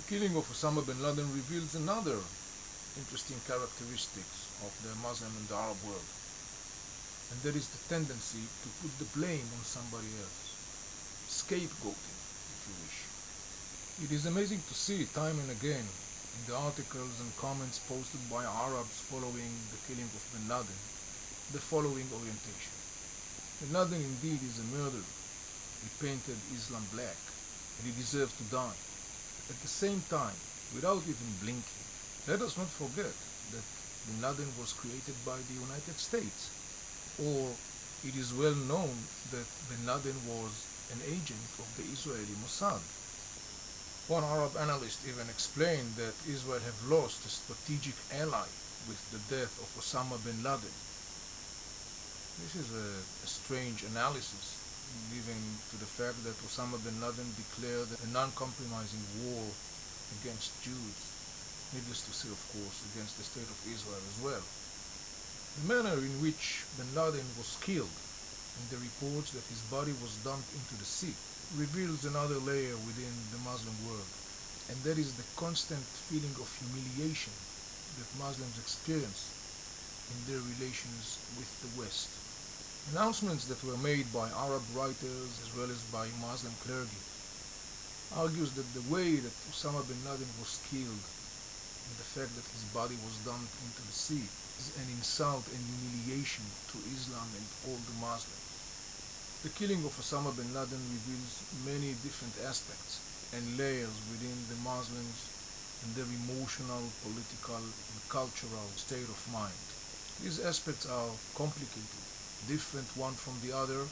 killing of Osama Bin Laden reveals another interesting characteristics of the Muslim and the Arab world, and that is the tendency to put the blame on somebody else, scapegoating, if you wish. It is amazing to see time and again in the articles and comments posted by Arabs following the killing of Bin Laden the following orientation. Bin Laden indeed is a murderer. He painted Islam black, and he deserves to die. At the same time, without even blinking, let us not forget that Bin Laden was created by the United States, or it is well known that Bin Laden was an agent of the Israeli Mossad. One Arab analyst even explained that Israel have lost a strategic ally with the death of Osama Bin Laden. This is a strange analysis, given to the fact that Osama Bin Laden declared a non-compromising war against Jews, needless to say, of course, against the state of Israel as well. The manner in which Bin Laden was killed and the reports that his body was dumped into the sea reveals another layer within the Muslim world, and that is the constant feeling of humiliation that Muslims experience in their relations with the West. Announcements that were made by Arab writers as well as by Muslim clergy argues that the way that Osama bin Laden was killed and the fact that his body was dumped into the sea is an insult and humiliation to Islam and all the Muslims. The killing of Osama bin Laden reveals many different aspects and layers within the Muslims and their emotional, political, and cultural state of mind. These aspects are complicated, different one from the other,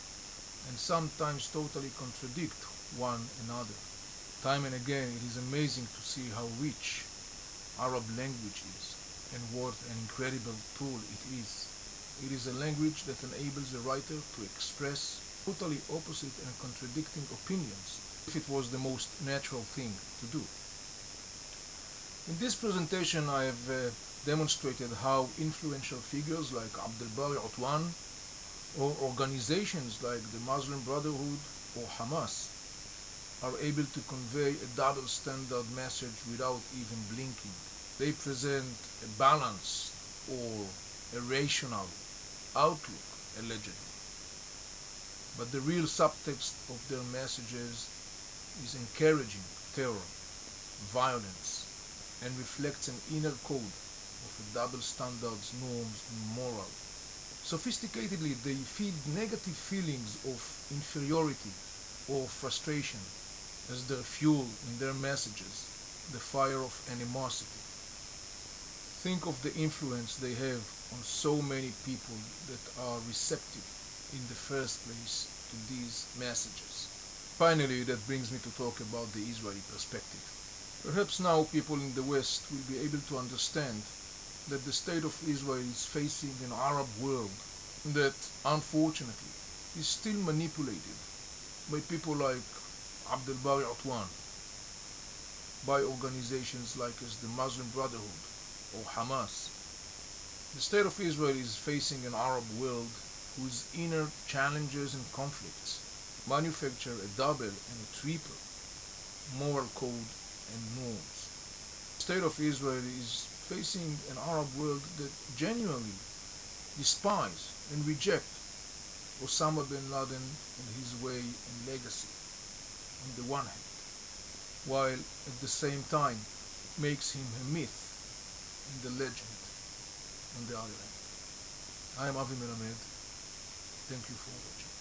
and sometimes totally contradict one another. Time and again, it is amazing to see how rich Arab language is and what an incredible tool it is. It is a language that enables a writer to express totally opposite and contradicting opinions if it was the most natural thing to do. In this presentation I have demonstrated how influential figures like Abdel Bari Utwan or organizations like the Muslim Brotherhood or Hamas are able to convey a double standard message without even blinking. They present a balanced or a rational outlook, allegedly. But the real subtext of their messages is encouraging terror, violence, and reflects an inner code of double standards, norms, and moral. Sophisticatedly, they feed negative feelings of inferiority or frustration as their fuel in their messages, the fire of animosity. Think of the influence they have on so many people that are receptive in the first place to these messages. Finally, that brings me to talk about the Israeli perspective. Perhaps now people in the West will be able to understand that the state of Israel is facing an Arab world that, unfortunately, is still manipulated by people like Abdel Bari Utwan, by organizations like as the Muslim Brotherhood or Hamas. The state of Israel is facing an Arab world whose inner challenges and conflicts manufacture a double and a triple moral code and norms. The state of Israel is facing an Arab world that genuinely despise and reject Osama bin Laden and his way and legacy on the one hand, while at the same time makes him a myth and a legend on the other hand. I am Melamed. Thank you for watching.